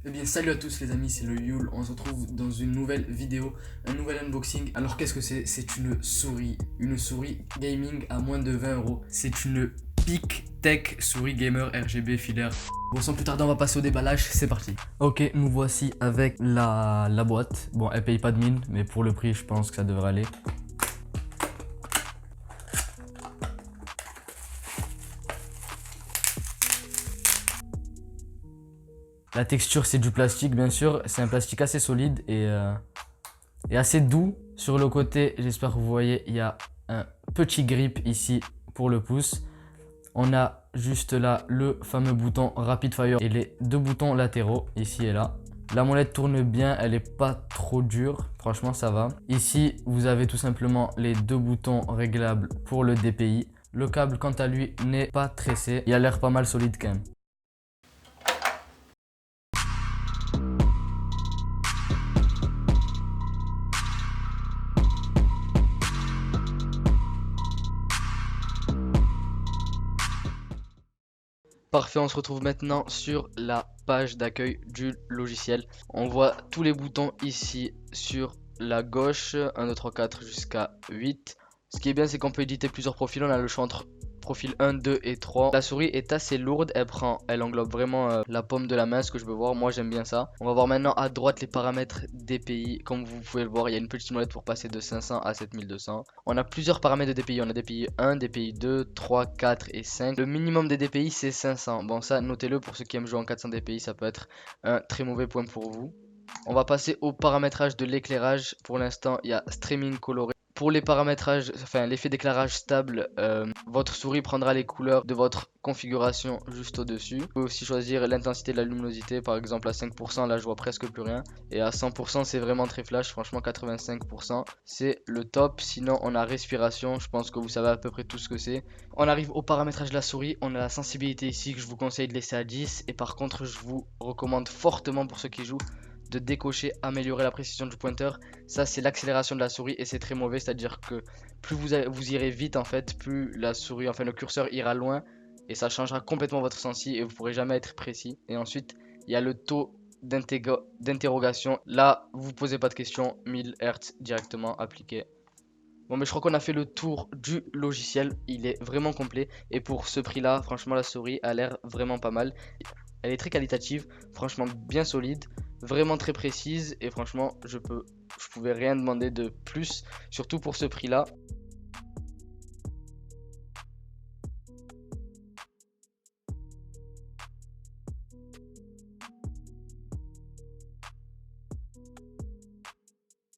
Eh bien salut à tous les amis, c'est le Yule, on se retrouve dans une nouvelle vidéo, un nouvel unboxing. Alors qu'est-ce que c'est? C'est une souris gaming à moins de 20 euros. C'est une PicTech souris gamer RGB filaire. Bon, sans plus tarder, on va passer au déballage, c'est parti. Ok, nous voici avec la boîte. Bon, elle paye pas de mine, mais pour le prix, je pense que ça devrait aller. La texture, c'est du plastique, bien sûr. C'est un plastique assez solide et assez doux. Sur le côté, j'espère que vous voyez, il y a un petit grip ici pour le pouce. On a juste là le fameux bouton Rapid Fire et les deux boutons latéraux, ici et là. La molette tourne bien, elle est pas trop dure, franchement ça va. Ici, vous avez tout simplement les deux boutons réglables pour le DPI. Le câble, quant à lui, n'est pas tressé. Il a l'air pas mal solide quand même. Parfait, on se retrouve maintenant sur la page d'accueil du logiciel. On voit tous les boutons ici sur la gauche, 1, 2, 3, 4 jusqu'à 8. Ce qui est bien, c'est qu'on peut éditer plusieurs profils. On a le choix entre profil 1, 2 et 3. La souris est assez lourde, elle englobe vraiment la paume de la main, ce que je veux voir. Moi, j'aime bien ça. On va voir maintenant à droite les paramètres DPI. Comme vous pouvez le voir, il y a une petite molette pour passer de 500 à 7200. On a plusieurs paramètres de DPI. On a DPI 1, DPI 2, 3, 4 et 5. Le minimum des DPI, c'est 500. Bon, ça, notez-le pour ceux qui aiment jouer en 400 DPI. Ça peut être un très mauvais point pour vous. On va passer au paramétrage de l'éclairage. Pour l'instant, il y a streaming coloré. Pour les paramétrages, enfin l'effet d'éclairage stable, votre souris prendra les couleurs de votre configuration juste au-dessus. Vous pouvez aussi choisir l'intensité de la luminosité, par exemple à 5%, là je vois presque plus rien. Et à 100%, c'est vraiment très flash, franchement 85%, c'est le top. Sinon on a respiration, je pense que vous savez à peu près tout ce que c'est. On arrive au paramétrage de la souris, on a la sensibilité ici que je vous conseille de laisser à 10. Et par contre, je vous recommande fortement pour ceux qui jouent de décocher améliorer la précision du pointeur. Ça c'est l'accélération de la souris et c'est très mauvais, c'est à dire que plus vous irez vite en fait, plus la souris, enfin le curseur ira loin et ça changera complètement votre sensi et vous pourrez jamais être précis. Et ensuite il y a le taux d'interrogation, là vous posez pas de questions, 1000 Hz directement appliqué. Bon, mais je crois qu'on a fait le tour du logiciel, il est vraiment complet et pour ce prix là franchement la souris a l'air vraiment pas mal. Elle est très qualitative, franchement bien solide, vraiment très précise et franchement je pouvais rien demander de plus, surtout pour ce prix là.